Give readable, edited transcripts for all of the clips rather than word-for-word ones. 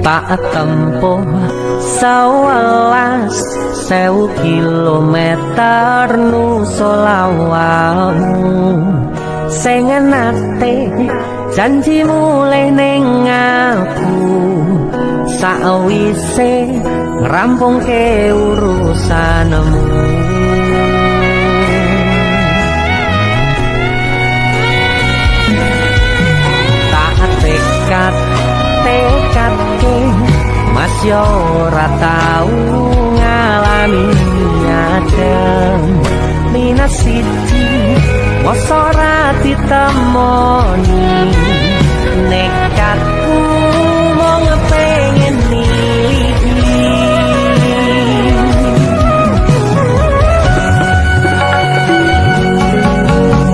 tak tempuh 11.000 kilometer nusolawalmu sing nate janji mulai ning aku sawise ngrampungke urusanmu. Tak tekadke mas yo ora tau ngalami adem minus siji masa ora ditemoni nekatku mau ngepengen niliki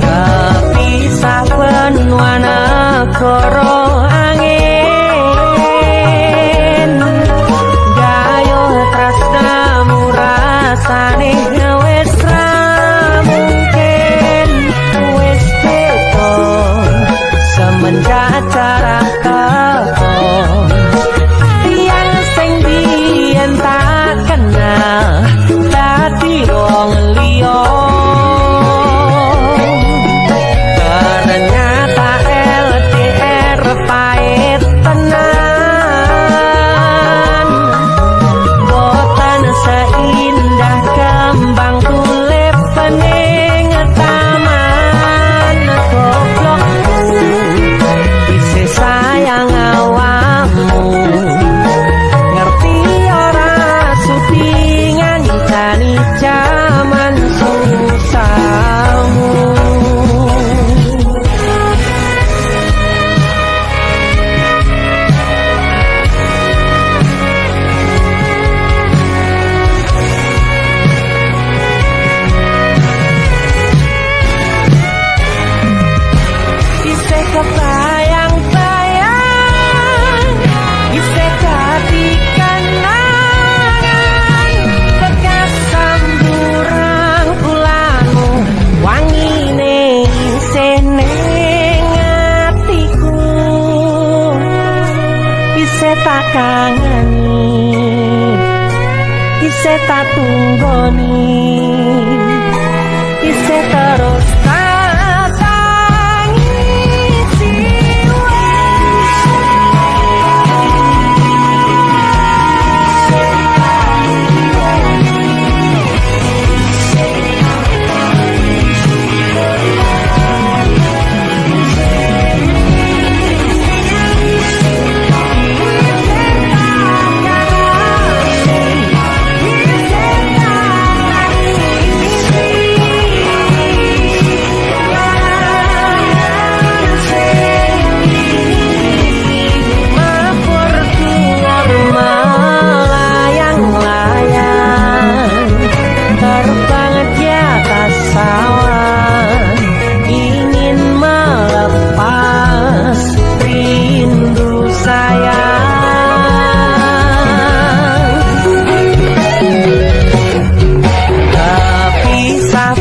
kepisah benua negara angin gayo tresnamu rasane wis ra mungkin wis beda semenjak jarak teko tiang sing biyen tak kenal dadi wong liya ternyata LDR pahit tenan boten seindah kembang tulip bening taman goblokku isih sayang awakmu ngerti ora sudi ngancani jaman susahmu. Isih kebayang-bayang isih dadi kenangan bekas samburan kulanmu wangine isih ning atiku isih tak kangeni isih tak tunggoni isih terus tak tangisi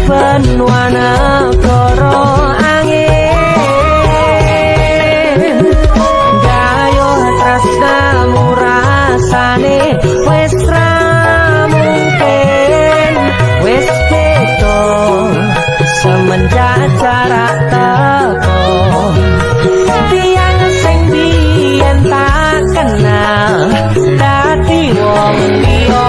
benua negara angin gayo tresnamu rasane wis ra mungkin wis beda semenjak jarak teko tiang sing biyen tak kenal dadi wong liya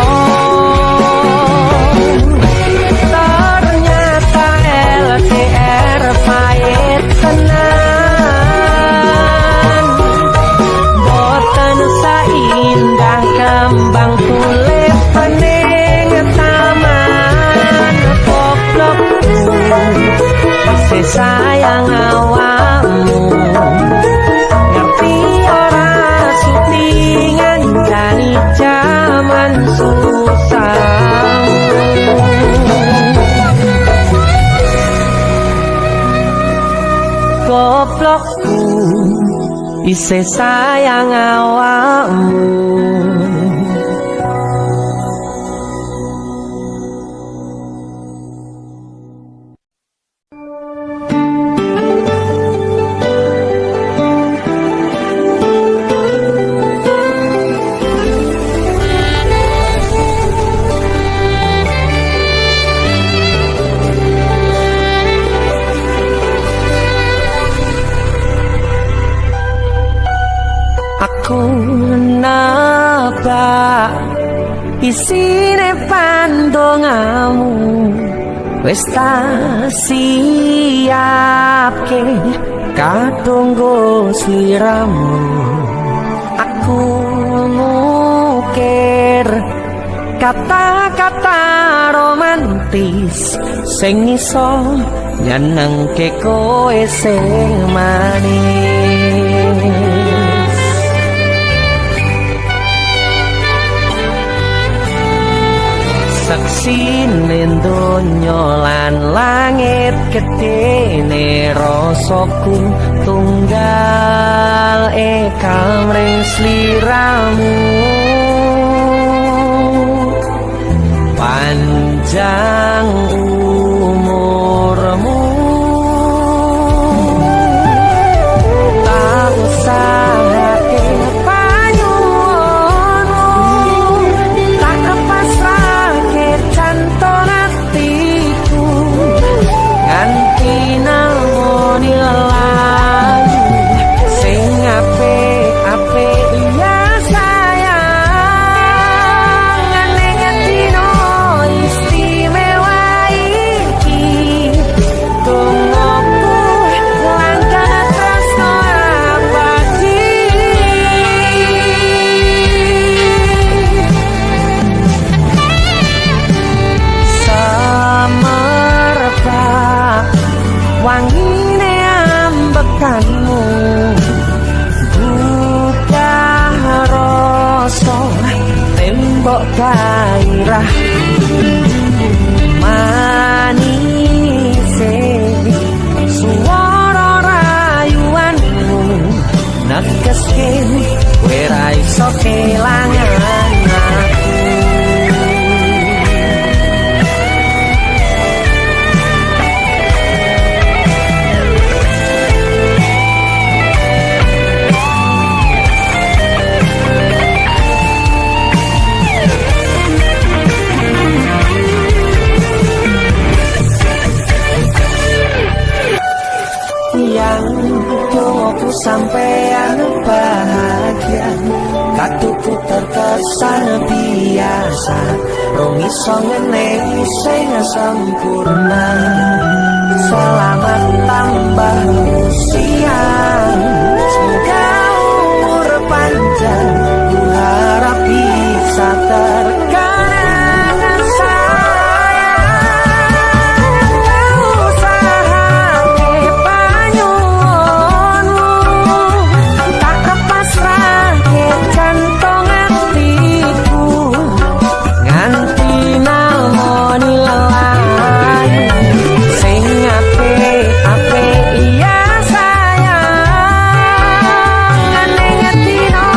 pahit tenan boten saindah kembang tulip bening taman goblokku isih sayang awakmu ngerti ora sudi ngancani jaman susahmu. Goblokku isih sayang awakmu. Aku nebak isine pandongamu wis tak siapke kadunggo sliramu. Aku ngukir kata-kata romantis sing iso nyenengke kowe sing manis. Saksine donya lan langit gedene rasaku tunggal kamring sliramu. Panjang umurmu, tak usahake panyuwunmu, tak kepasrahke jantung hatiku nganti namoni layu sing apik-apik. Iya sayang, ngeneng dino istimewa iki tungguku langkah tresno abadi. Semerbak wangine ambekanmu, buka rasa tembok gairah manise suara rayuanmu negeske kowe ra iso kelangan aku. Yang tunggu sampean bahagia, katuku terkesan biasa, rong iso ngeneni sing sempurna. Selamat tambah usia, semoga umur panjang, ku harap bisa terkenang sayang. Tak usahake panyuwunmu, tak kepasrahke jantung hatiku nganti namoni lelayu sing apik-apik. Iya sayang, ngeneng dino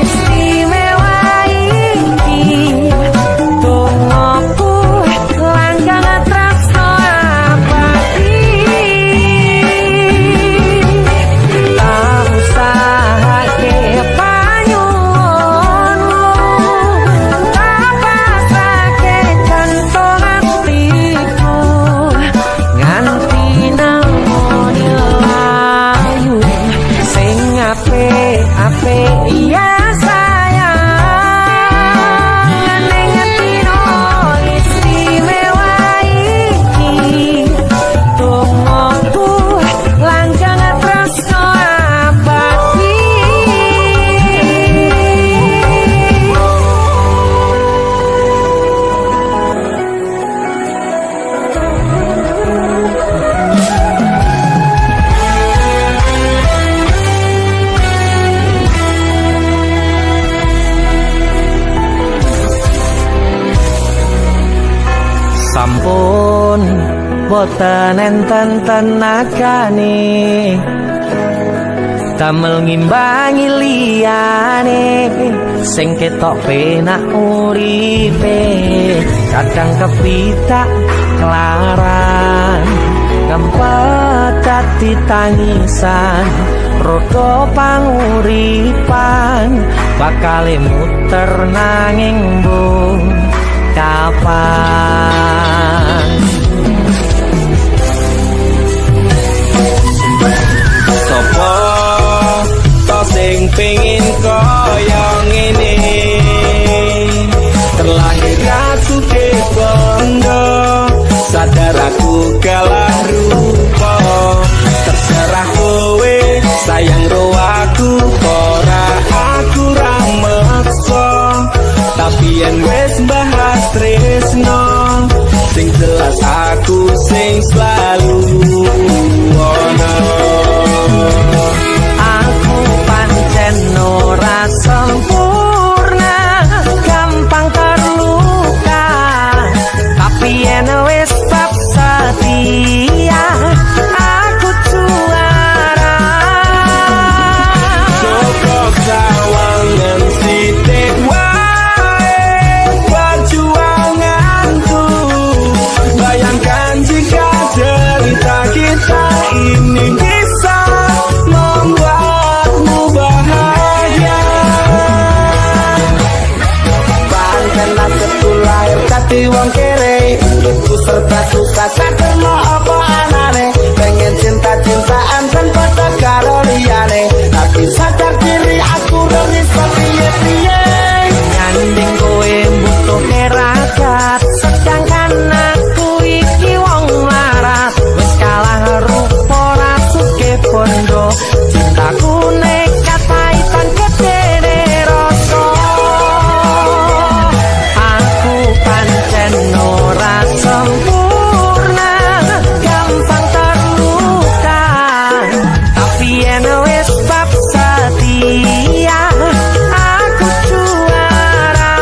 istimewa iki tungguku langkah tresno abadi. Tak usahake panyuwunmu, tak pasrahke jantung hatiku nganti namoni layu sing apik-apik. Iya sayang, ngeneng dino istimewa iki tungguku langkah tresno abadi. Sampun boten enten tenagane damel ngimbangi liyane sing ketok penak uripe, kadang kepitak kelaran kempet dadi tangisan. Rodo panguripan bakal muter nanging mbung kapan. Sopo to sing pengin biar aku kalah rupa. Terserah kowe sayang ro aku, ora aku ra meksa. Tapi yen wis bahas tresno, sing jelas aku sing selalu ono. Aku pancen ora sempurna, gampang terluka. Tapi yen wis bab setia, aku juara. Cukup sawangan sithik wae perjuanganku. Bayangkan jika cerita kita ini bisa membuatmu bahagia. Pancen aku lahir dadi wong kere, uripku serba susah saterno apa anane. Pengen cinta-cintaan kan padha karo liyane, tapi sadar diri aku ora iso piye-piye. Nyanding kowe butuh ragat, sedangkan aku iki wong larat. Wis kalah rupa rasuke bondo, cintaku nekat paitan gedene rasa. Aku pancen ora sempurna, gampang terluka. Tapi yen wis bab setia, aku juara.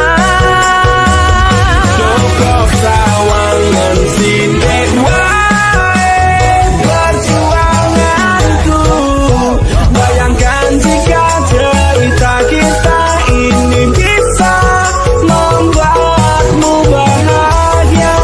Cukup sawangan sithik wae perjuanganku. Bayangkan jika cerita kita ini bisa membuatmu bahagia.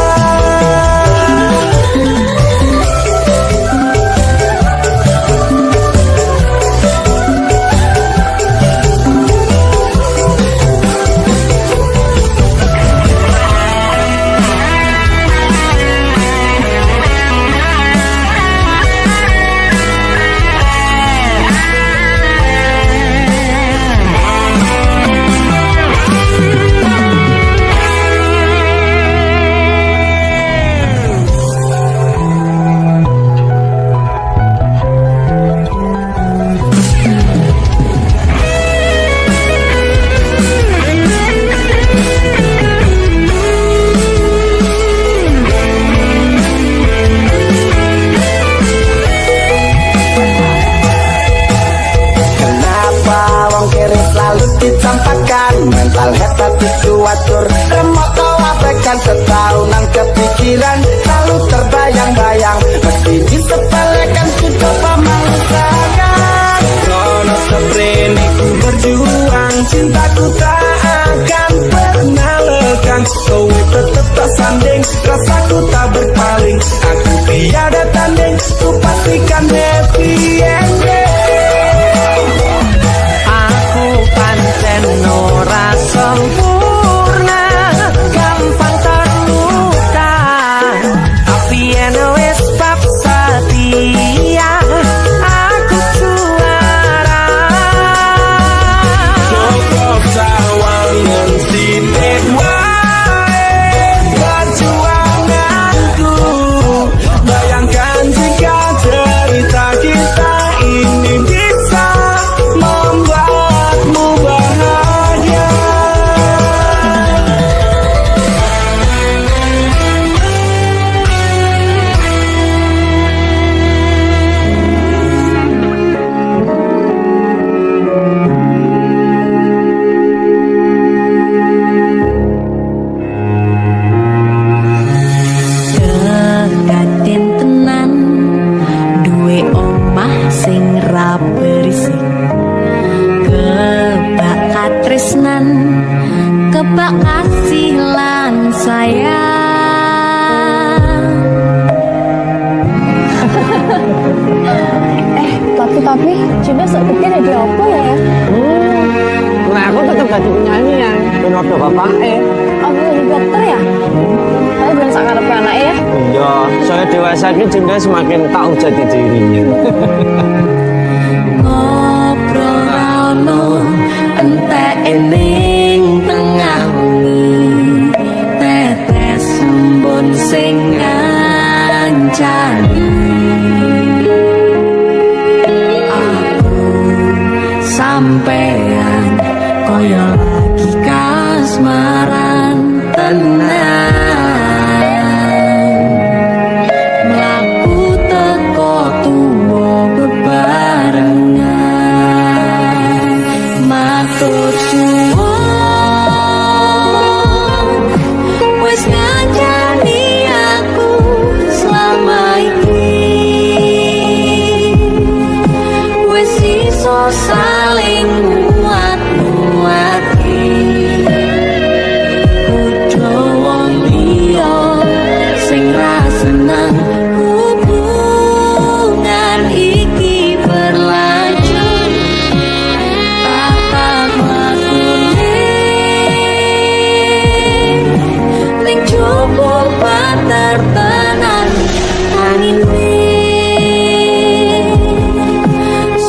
Kenapa wong kere selalu dicampakkan? Mental head tapi kuatur, remote kau abaikan. Setahunan kepikiran selalu terbayang-bayang, mesti disepelekan ku coba mengusahakan. Krono seprene ku berjuang, cintaku tak akan pernah lekang. Kowe tetep tak sanding, rasaku tak berpaling. Aku tiada tanding, ku pastikan happy ending. Aku pancen ora sempurna, gampang terluka. Tapi yen wis bab setia, aku juara. Cukup sawangan sithik wae perjuanganku. Bayangkan jika cerita kita ini bisa membuatmu bahagia. Kekaten tenan, duwe omah sing ra berisik. Kebak katresnan, kebak kasih lan sayang. Tapi Cinta sepikir jadi apa ya? Nah, aku tetap jadi penyanyi ya. Penodo bapaknya. Aku jadi dokter ya? Tapi belum sangat ada anak ya? Iya, soalnya dewasa ini Cinta semakin tahu jati dirinya. Ngobrol rano entek ening tengah wengi, tetes embun sing Mlaku teko tuwa bebarengan matur suwun wis ngancani aku selama iki wis iso saling muat-muati kudu wong liya sing ra seneng hubungan iki berlanjut tapak lakune ning jupuk patertenan angine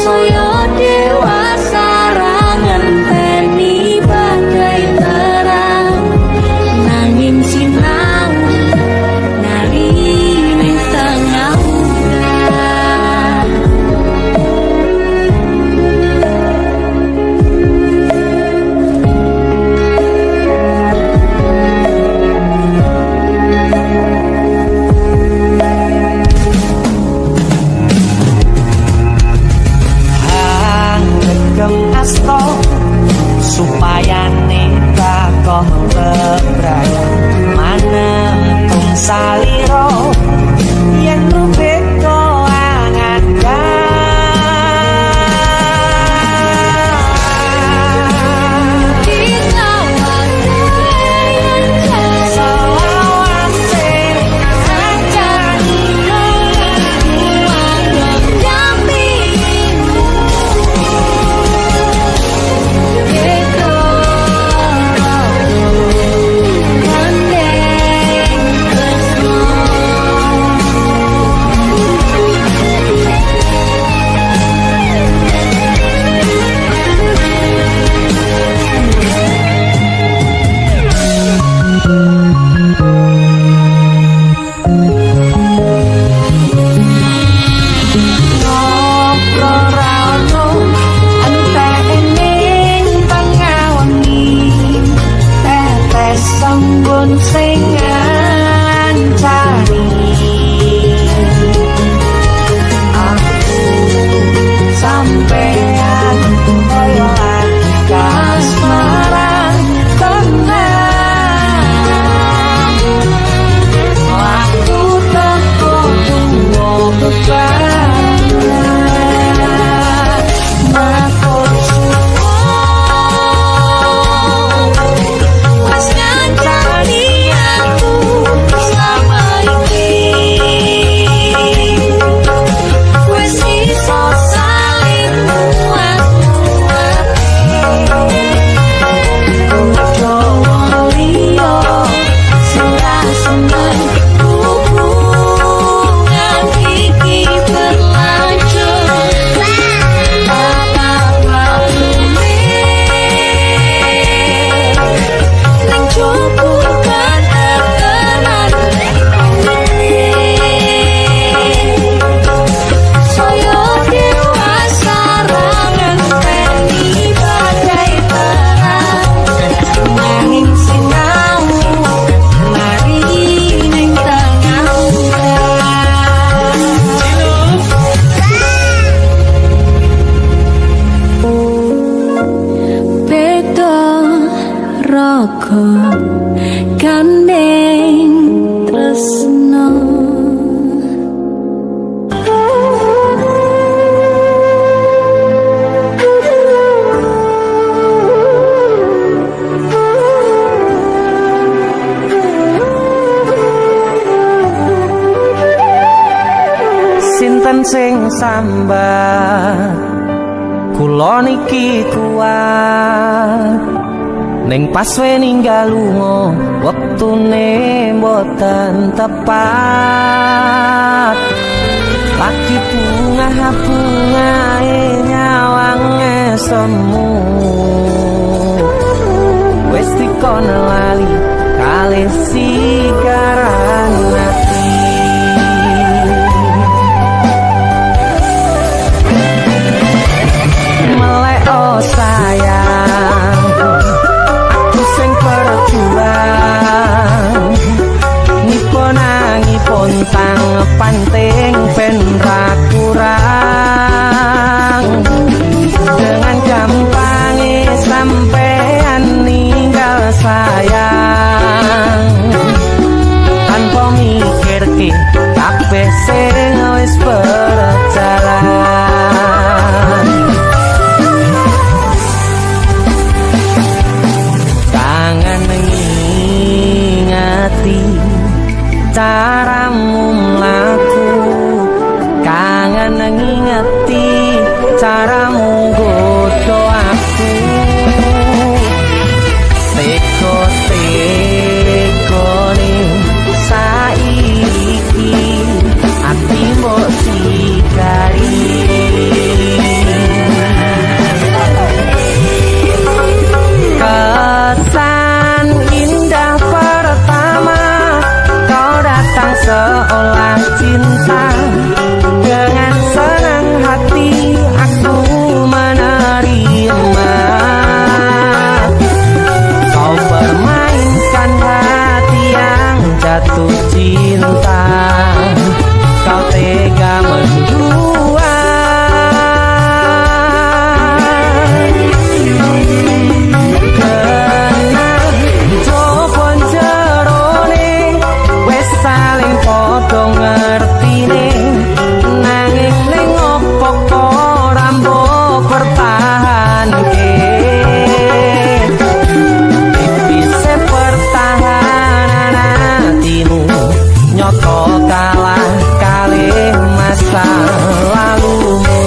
saya dewasa ngenteni badai terang nanging sinau nari ning tengah udan Hanggem asto supaya neka kok bebrayan manentung saliro yen rubek ko angan kita selawase sancani kuwang dampingimu Eko gandeng tresno ngobrol rano entek ning tengah wengi tetes sembun sing ngancani aku sampean koyo lagi kasmaran tenang waktu teko tuwa bebarengan matur suwun Wes ngancani aku selama iki Wes iso saling muat-muati ojo liya sing ra seneng hubungan iki berlanjut tapak lakune ning jupuk patertenan saya dewasa ngenteni badai terang nanging sinau mari ning tengah udan beda raga gandeng tresno sinten sing sambat kula niki kuat ning pas ninggal lunga wektune mboten tepat lagi bunga-bungae nyawange semu wis dikono lali kalih sigaran ati melek sayang aku sing berjuang caramu mlaku, kangen ngingeti caramu godho aku. Teko-tekone saiki ati mbok sikari. Kesan indah pertama kau datang seolah cinta, dengan senang hati aku menerima. Kau permainkan hati yang jatuh cinta, kau tega mendua. Saling podo ngertine, nanging ning opo ora mbok pertahanke. Bisa pertahanan hatimu nyoto kalah kalih masa lalumu.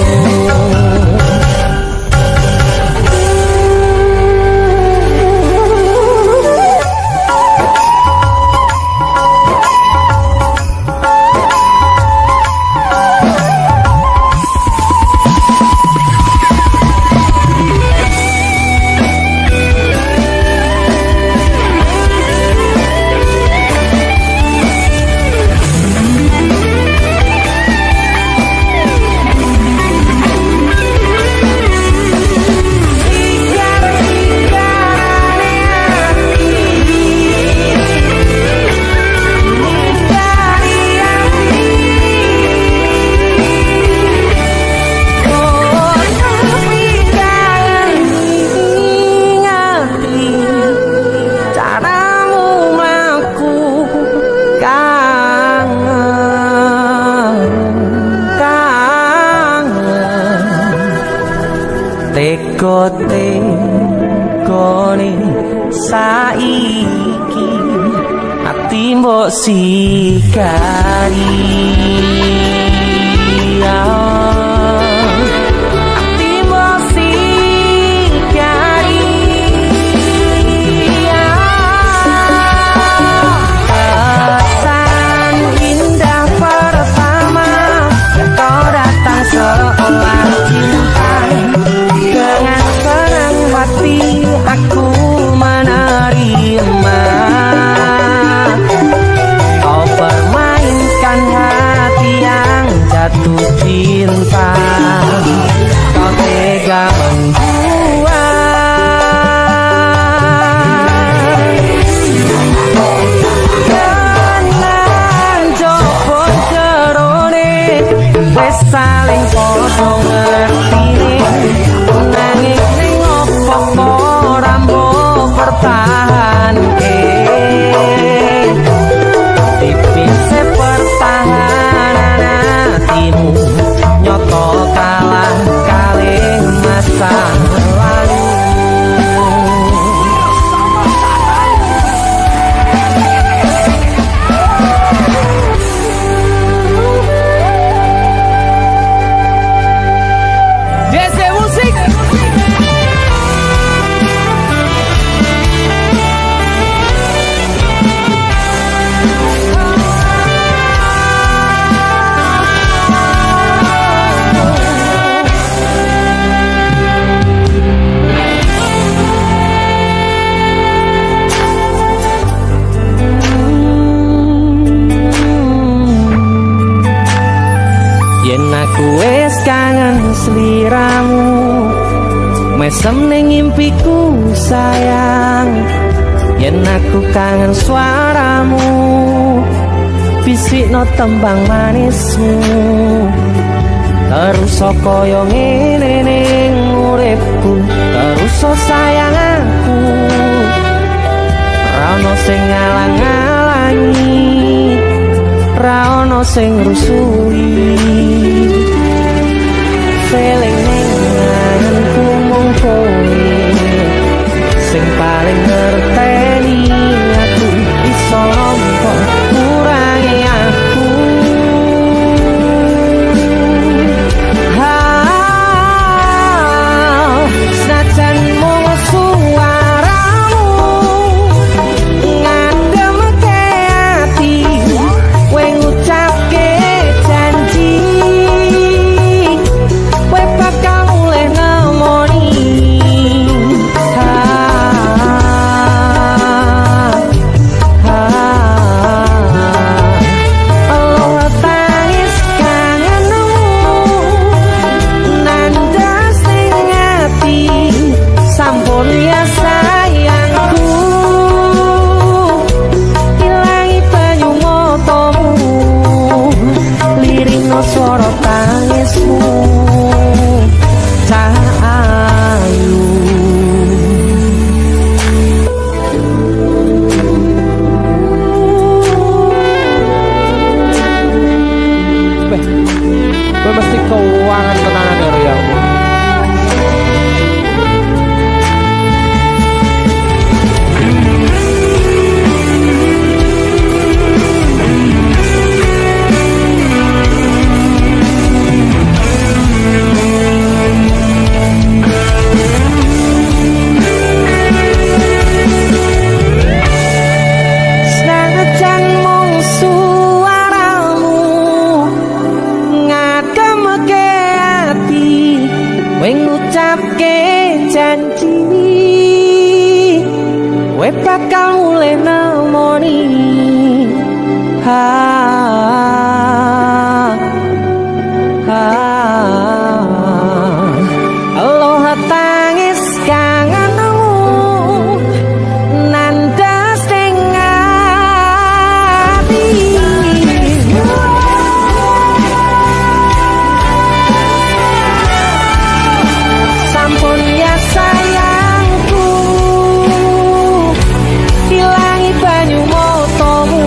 Teko-tekone saiki ati mbok sikari. Ati mbok sikari. Kesan indah pertama kau datang seolah cinta, dengan senang hati aku menerima. Kau permainkan hati yang jatuh cinta, kau tega membuat. Tenan jopo jerone wis saling podo ngertine, nanging ning opo ora mbok pertahanke. Tipis pertahanan hatimu nyoto kalah kalih masa lalu. Jesse Musik. Yen aku wis kangen sliramu, mesem ning impiku sayang. Yen aku kangen suaramu, bisikno tembang manismu. Terus kaya ngene ning uripku, terus sayang aku. Ra ono sing ngalang-alangi, ra ono sing rusui. Feeling ning ngangenku mung kowe sing paling ngerteni aku. Iso nampa kurangi kowe bakal mulai nemoni Aloha tangis kangenmu nandas ning ati sampun ya sayangku ilangi banyu motomu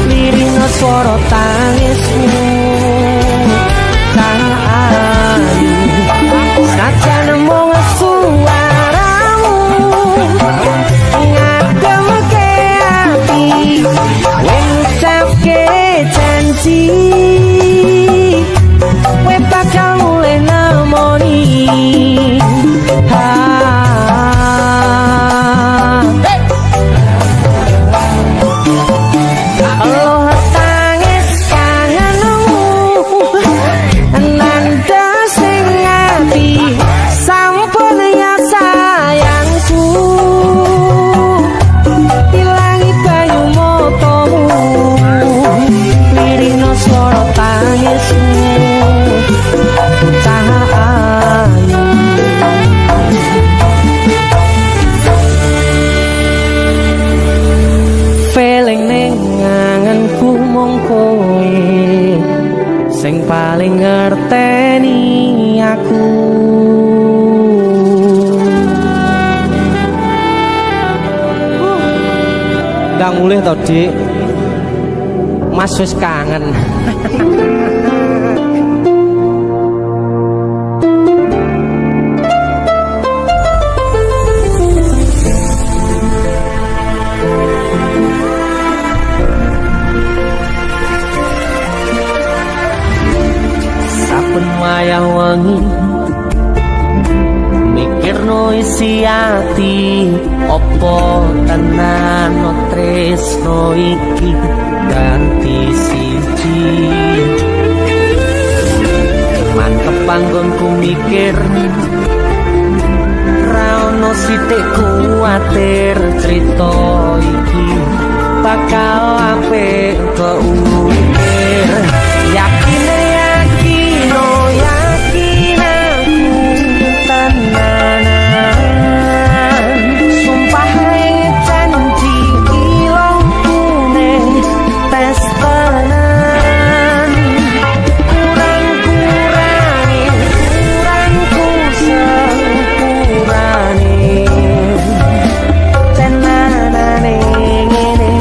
lirino swara tangismu sajan mung suaramu ngademke ati ngucapke janji kowe bakal mulai nemoni Aloha tangis kangenmu nandas ning ati sampun ya sayangku ilangi banyu motomu lirino swara tangismu cahayu feeling ning anganku mung kowe sing paling ngerteni aku Ndang mulih to Dik Mas wis kangen saben wayah wengi mikirno isi ati opo tenan tresno iki ganti siji mantep panggonku mikir ra ono sithik kuwatir crita iki bakal apik keukir yakin oh yakin aku tenanan sumpah janji ilangku ning tes tenan kurangku sepurane tenanane ngene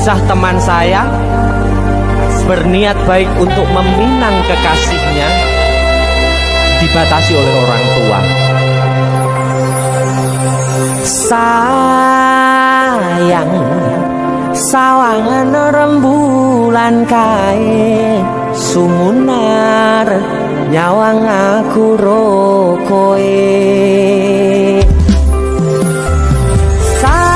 Kisah teman saya berniat baik untuk meminang kekasihnya dibatasi oleh orang tua. Sayang, sawangan rembulan kae sumunar nyawang aku rokoe. Sayang,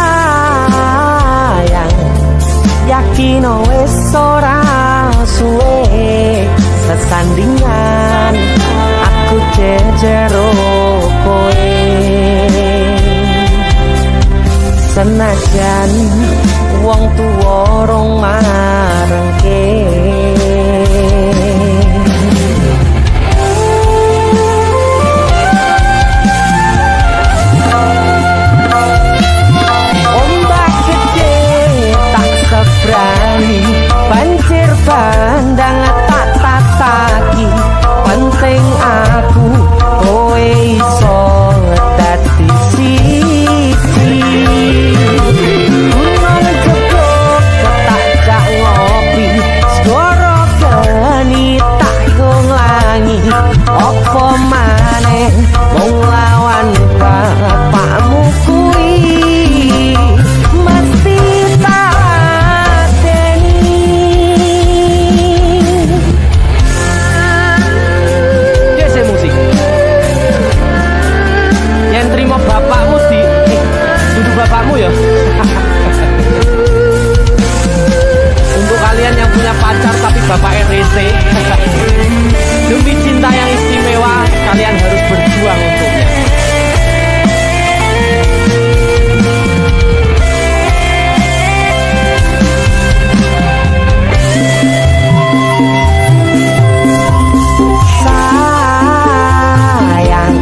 yakin wis ora suwe sesandingan aku jejero koe. Senajan wong tuwa rong marengke. Ombak gede tak seberani, banjir bandang tak tataki. Penting aku kowe iso dadi siji. Gunung jebok tak jak ngopi, segoro geni tak nglangi. Apa maneh wong lawan bapakmu kuwi mesti tak deni. Dese musik yang terima bapakmu duduk bapakmu ya. Untuk kalian yang punya pacar tapi bapak RC, demi cinta yang istimewa kalian harus berjuang untuknya. Sayang,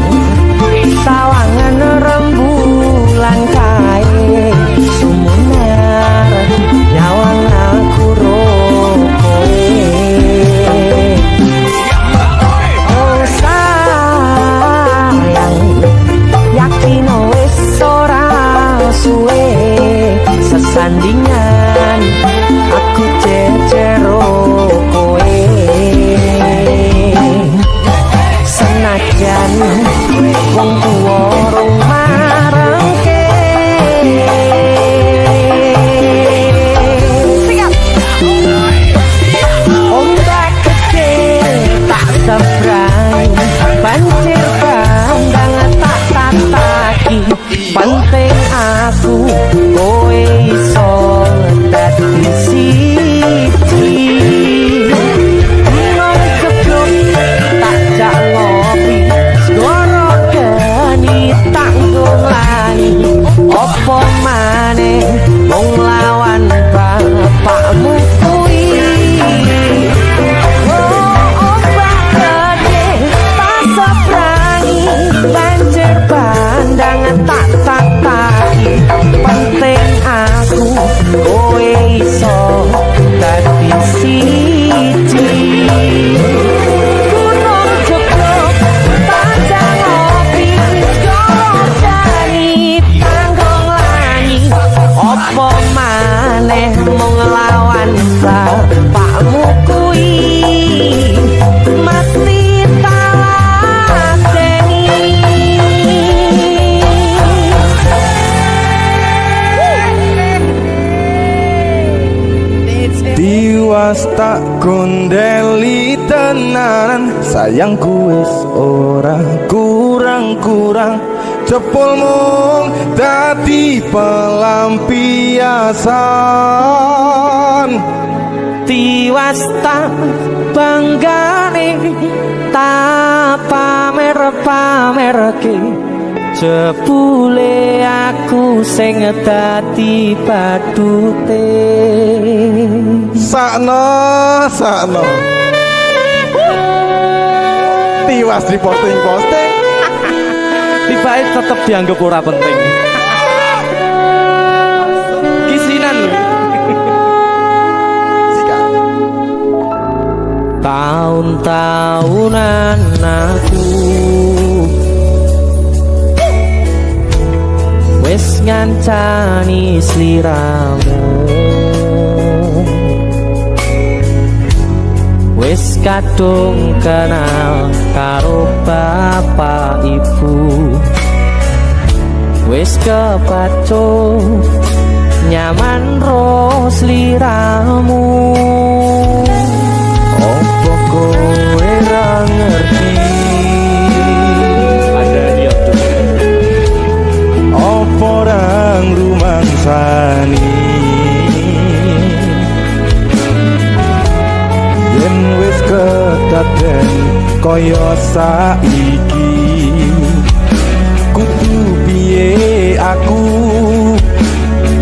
sawangan rembulan kae sumunar nyawang aku rokoe. Oh sayang, yakin wis ora suwe sesandingan aku jejero koe. Senajan wong tuwa rong marengke. Ombak gede tak seberani, banjir bandang tak tataki. Penting aku kowe iso dadi siji. Gunung jeblok tak jak ngopi, segoro geni tak nglangi. Apa maneh wong lawan bapakmu kuwi. Ombak gede tak seberani, banjir bandang tak tataki. Penting aku kowe iso dadi siji. Gunung jeblok tak jak ngopi, segoro geni tak nglangi. Apa maneh mung nglawan bapakmu kuwi mesti tak lateni. Tiwas tak kondeli tenanan, sayangku wis ora kurang-kurang. Cepul mung dadi pelampiasan. Tiwas tak banggane tak pamer-pamerke. Jebule aku sing dadi badute. Sakno tiwas di posting-posting. Tibae tetep dianggap ora penting. Kisinan lho. Tahun-tahunan aku wis ngancani sliramu. wis kadung kenal karo bapak ibu, wis kepacu nyaman ro sliramu. Opo kowe ra ngerti ada dia tuh Opo rang rumangsani yen wis kedaden kaya saiki, kudu piye aku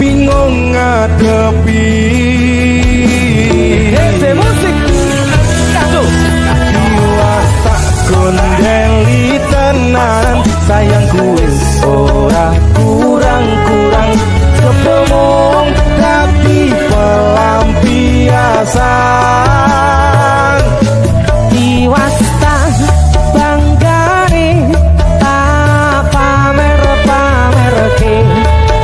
bingung ngadepi. Hei musik aduh Jiwas tak gondeli tenan, sayangku wis ora kurang-kurang, kepemong tapi pelampiasan. diwasta banggane tak pamer-pamerke,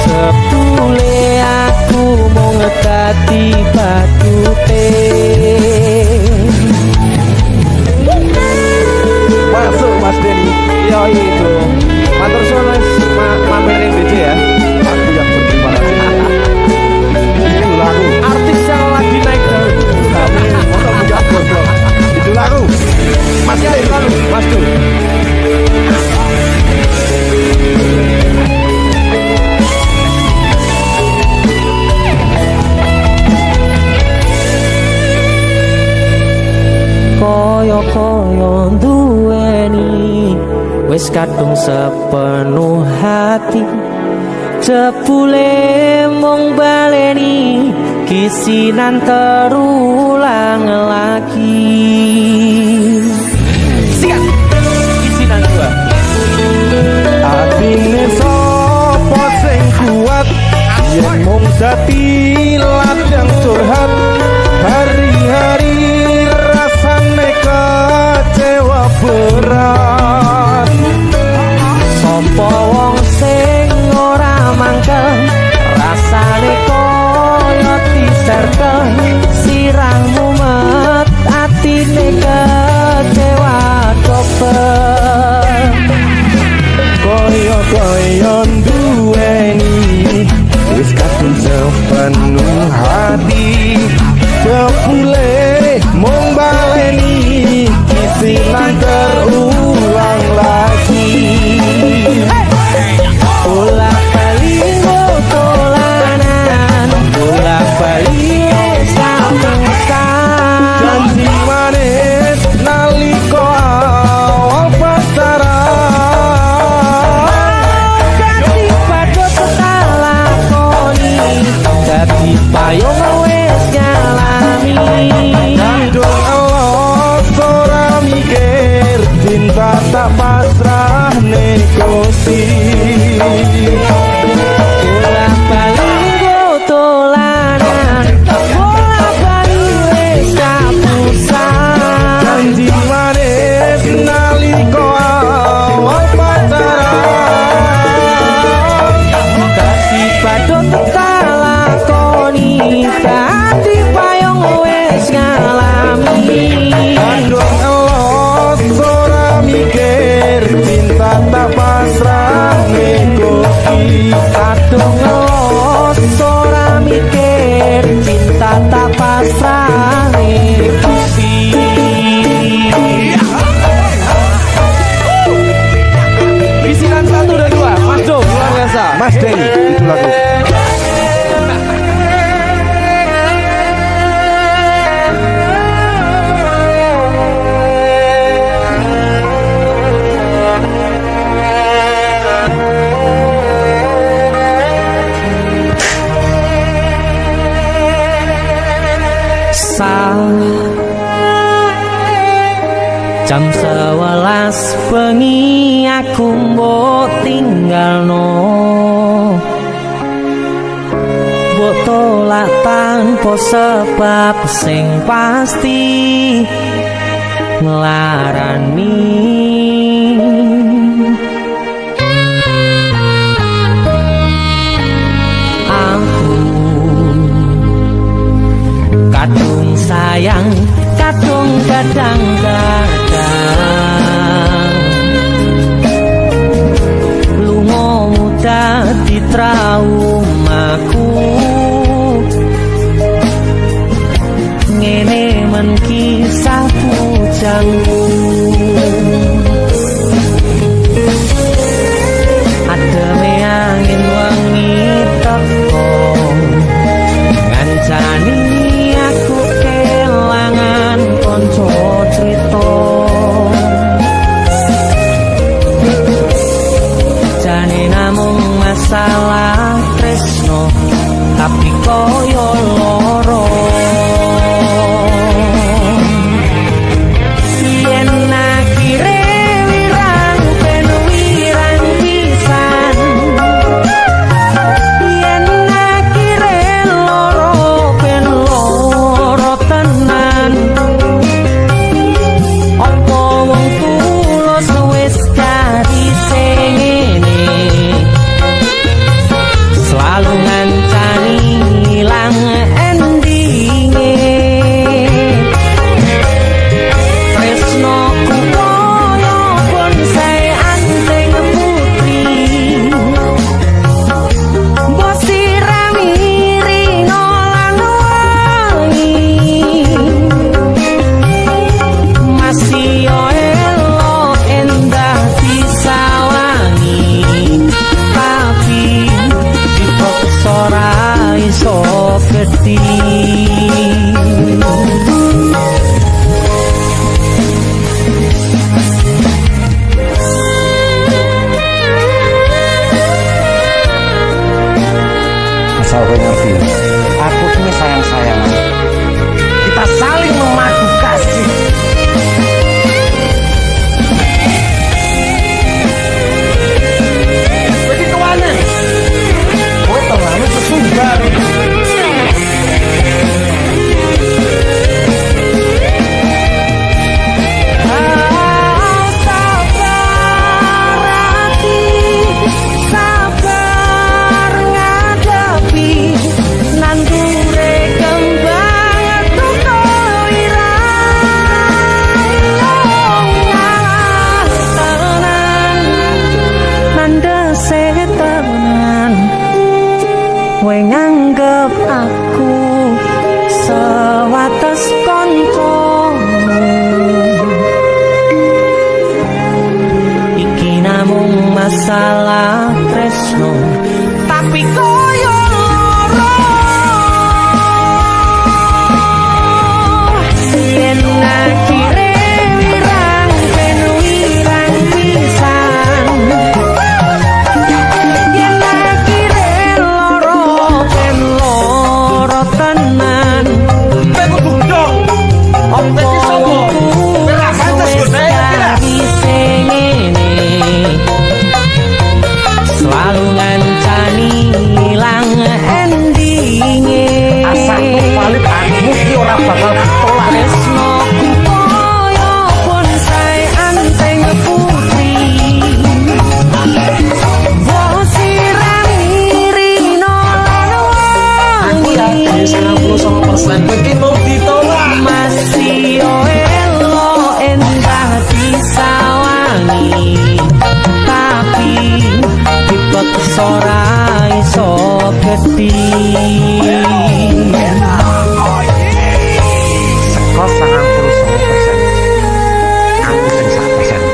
sepule aku mau ngedati batute. Masuk Mas Denny. Yo itu matur suwun mamerin DJ ya. Aku yang berterima kasih. Itu lagu. Artis yang lagi naik daun. Untuk menjawab goblok. Itu lagu. Mas Denny. Mas Dul. Koyo-koyo duweni wis kadung sepenuh hati, jebule mung baleni kisinan terulang lagi. Siap kisinan dua. Atine sapa sing kuat yen mung dadi ladang curhat, hari-hari rasane kecewa berat. Sopo wong sing ora mangkel, rasane koyo diserkel, sirah mumet atine kecewa coba. Koyo-koyo duweni wis kadung sepenuh hati, jebule mung baleni kisinan terulang lagi. Bola bali tolanan, bola bali sampesan. Janji manis nalika awal pacaran, Dadi padha tetalakoni, dadi payung wis ngalami. kadung elok ora mikir, cinta tak pasrah negosi. Bola bali tolanan, bola bali wis sampesan. Janji manis nalika awal pacaran, Dadi padha tetalakoni, dadi payung wis ngalami. kadung elok ora mikir, cinta tak pasrah negosi. Kadung ngelos ora mikir, cinta tak pasrah negosi. Bisikan 1 dan 2 Mas Do luar biasa. Mas Denny, itu lagu. Jam 11 bengi aku mbok tinggalno, mbok tolak tanpa sebab sing pasti nglarani. Aku kadung sayang, kadung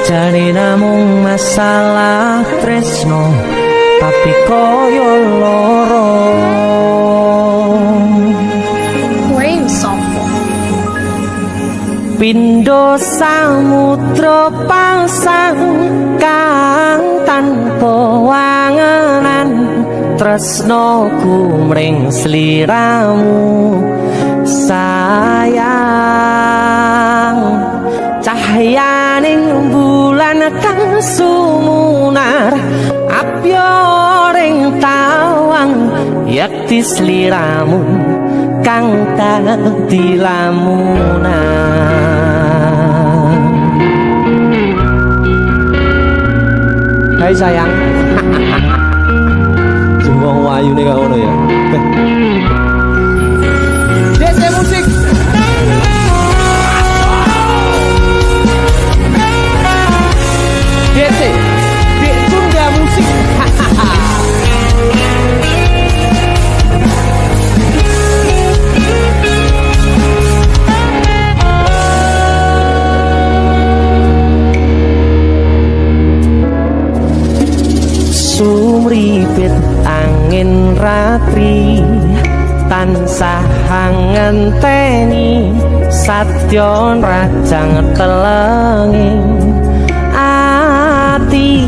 Jane namung masalah tresno tapi koyo loro. Kowe sopo? Pindho samudra pasang kang tanpa wangenan, tresnoku mring sliramu sayang. Cahyaning bulan kang sumunar apyoring tawang, yakti sliramu kang dadi lamunan. Hai sayang. Semua wayu nih kau ya. DC musik. DC. Tunda musik. Sumripit angin ratri tansah ngenteni satyon rajang telenging ati.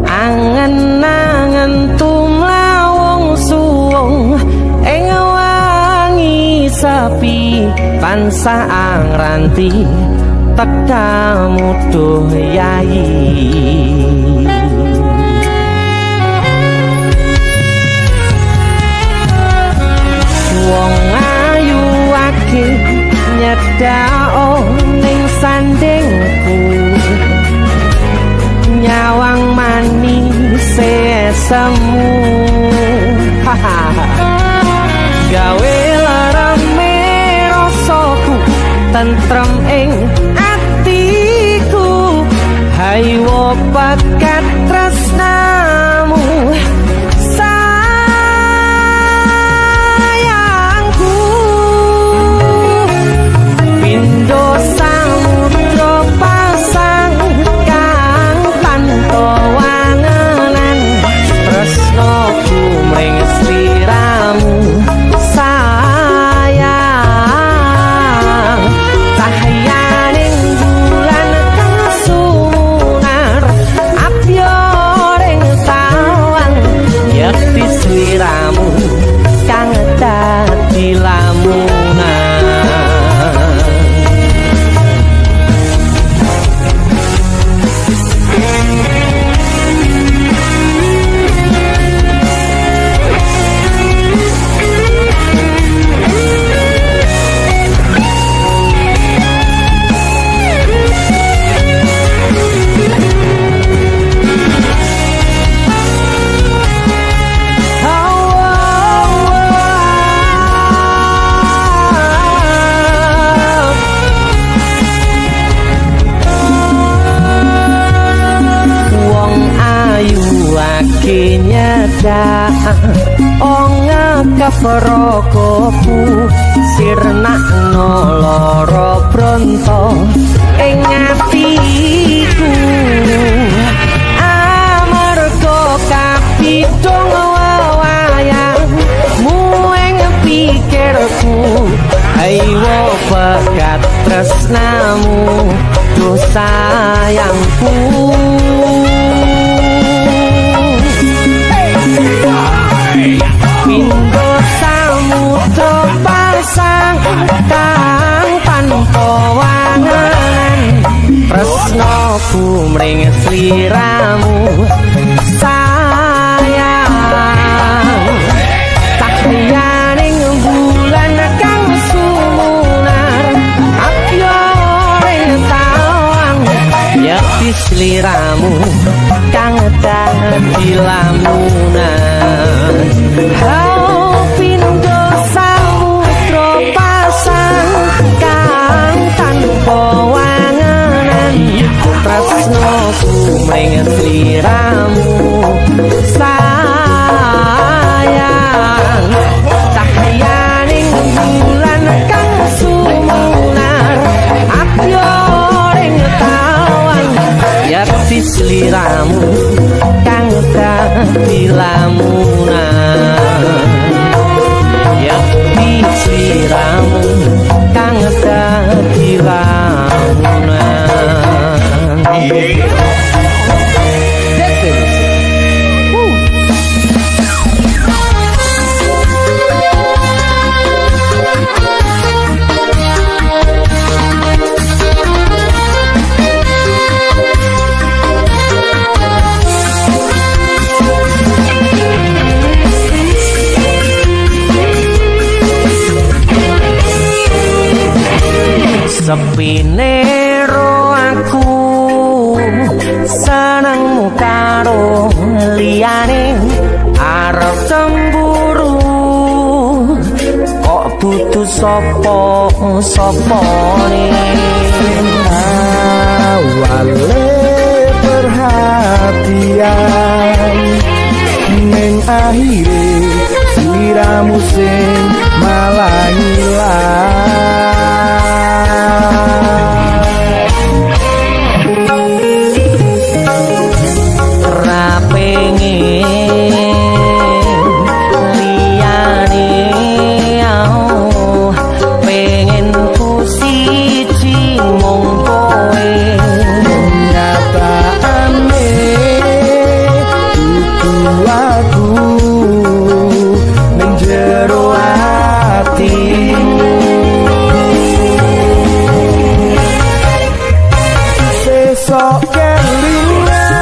Angen-angen tumlawung suwung ing wangi sepi tansah angranti tekamu duh yayi. Wong ayu ake nyedhao ning sandingku, nyawang manis semu gawe larame rasaku tentrem ing atiku. Haywo bakat tresnamu sayangku. Pindho samudra pasang kang tanpa wangenan, tresnoku mring sliramu sayang. Cahyaning bulan kang sumunar apyoring tawang, yakti sliramu kang dadi lamunan. Nyada onga kaprokopu sirna noloro bronto ing atiku. Amarga kapidung wayangmu ing pikirku, ayo bakat tresnamu duh sayangku. Pindho samudra pasang kang tanpa wangenan, tresnoku mring sliramu sayang. Cahyaning bulan kang sumunar apyoring tawang, yakti sliramu kang dadi lamunan. Pindho samudra pasang kang tanpa wangenan, tresnoku mring sliramu sayang. Cahyaning bulan kang sumunar apyoring tawang, sliramu kang dadi lamunan yakti sliramu kang dadi lamunan sepine ro aku senengmu karo liyane arep cemburu kok butuh sapa-sapane awale perhatian ning akhire sliramu sing malah ilang pengen liyane pengen ku siji mung kowe kenyataane kudu aku menjero atimu sesok kelingan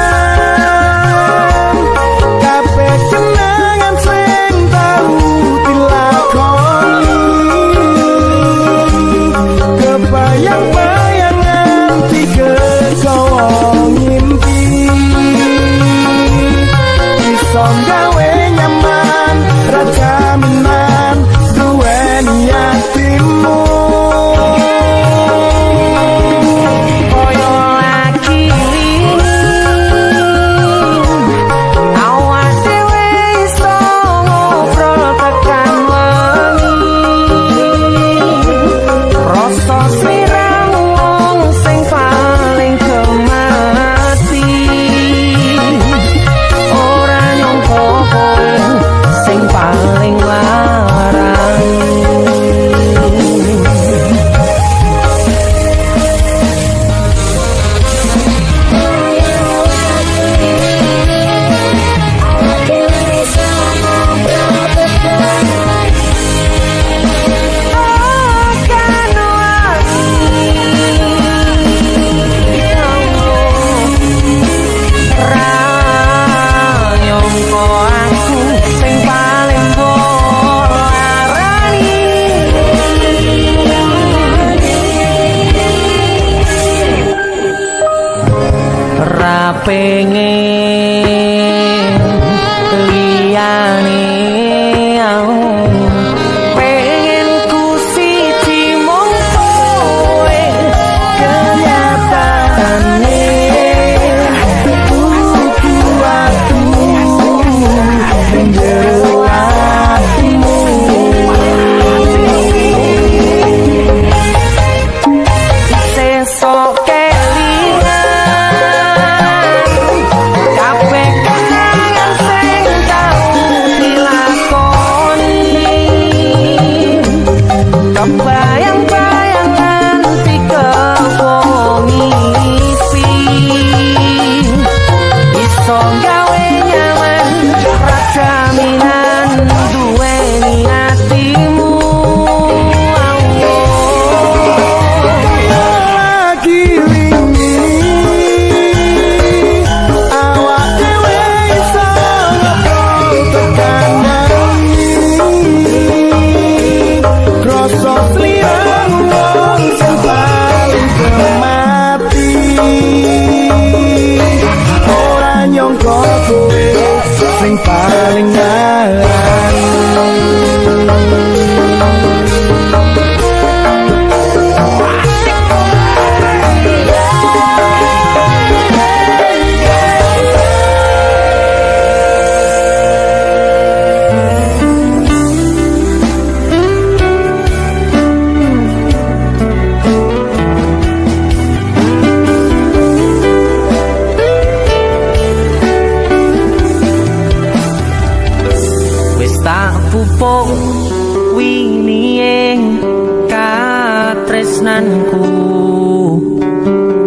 tresnanku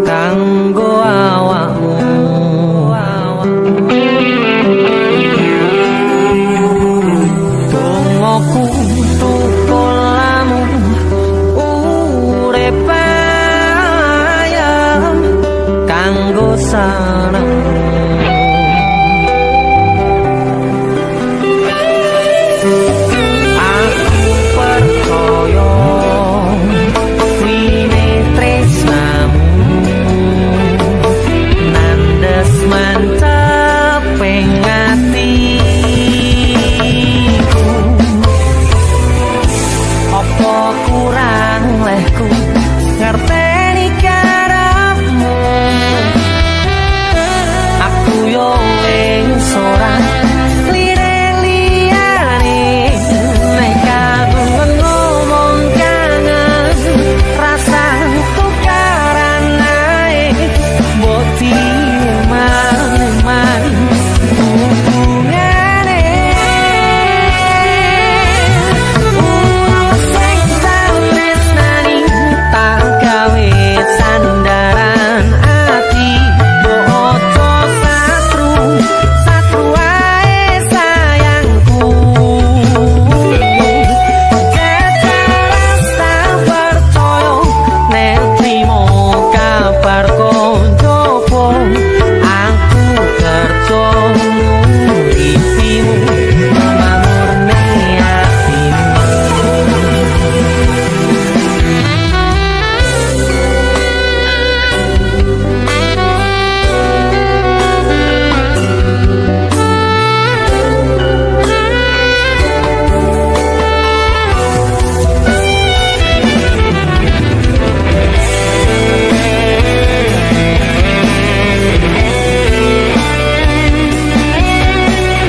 kanggo awakmu. Dongoku tukulamu urip ayem kanggo seneng.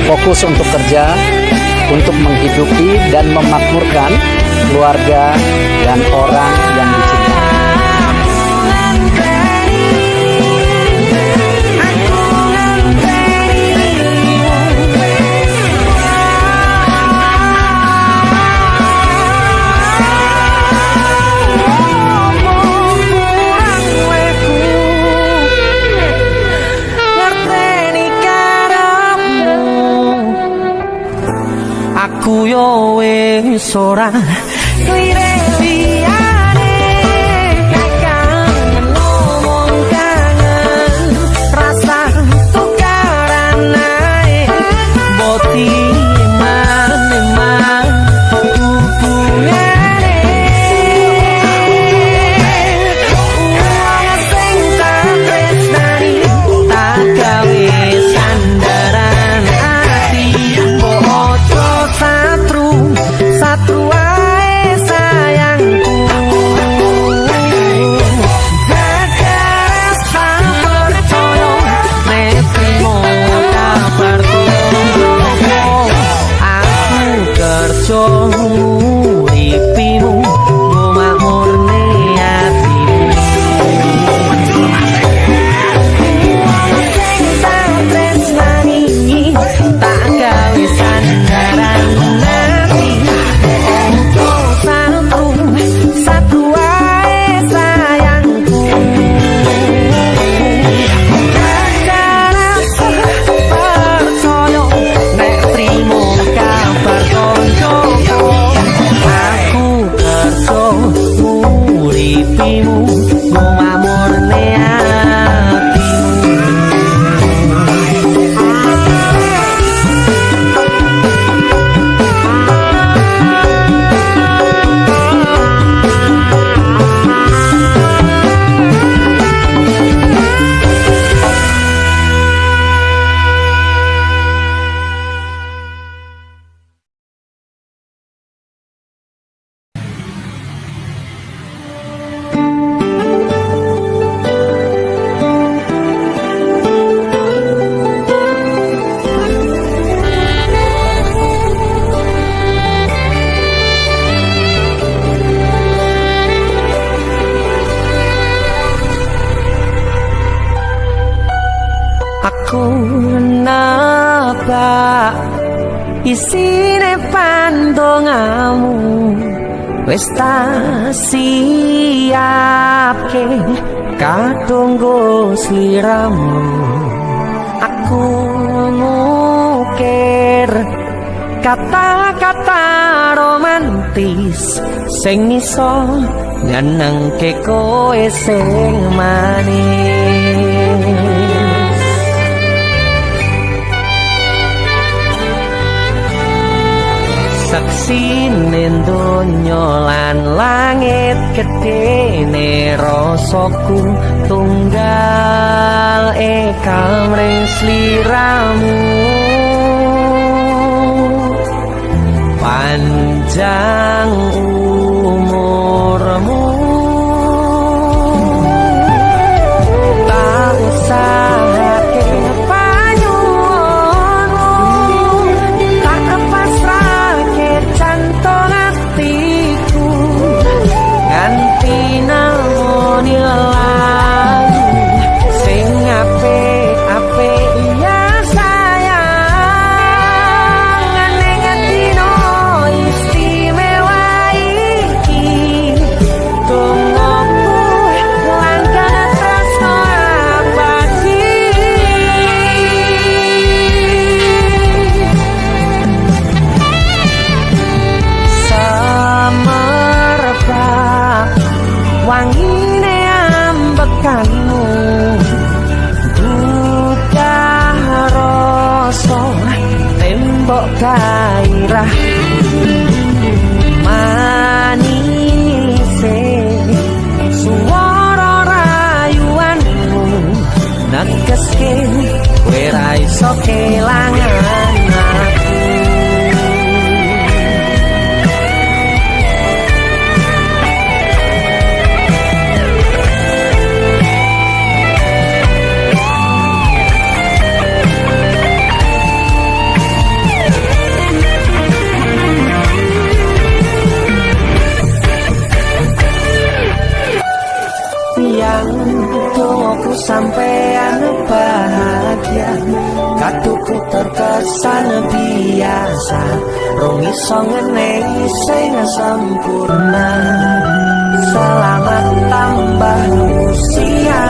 Fokus untuk kerja, untuk menghidupi dan memakmurkan keluarga dan orang yang dicintai. Aku yo wis ora lirik liyane kakang ngomong kangen rasa tukaran ae boti man hubungane wong sing tak tresnani tak gawe sandaran ati bojo satru ae sayangku. Jaga rasa percaya nek trimo kabarku. Aku kerja uripimu go makmurne atimu. Sing tak tresnani tak gawe sandaran satu ae sayangku. Jaga rasa percaya nek trimo kabar koncoku. Aku kerja uripimu go mamurne atimu. Aku napa isine pandongamu wis tak siapke katunggu sliramu. Aku ngukir kata-kata romantis sing iso nyenengke kowe sing manis. Saksine donya lan langit gedene rasaku tunggal kamring sliramu. Panjang umurmu, tak usahake panyuwunmu, tak pasrahke jantung atiku nganti namoni lalu sing apik-apik ya sayang. Neng dino istimewa iki tungguku langkah tresno abadi. Semerbak wangine ambekanmu, duka rasa tembok gairah manise suara rayuanmu negeske kowe ra iso kelangan aku. Yang tunggu sampean bahagia, katuku terkesan biasa, rong iso ngeneni sing sempurna. Selamat tambah usia.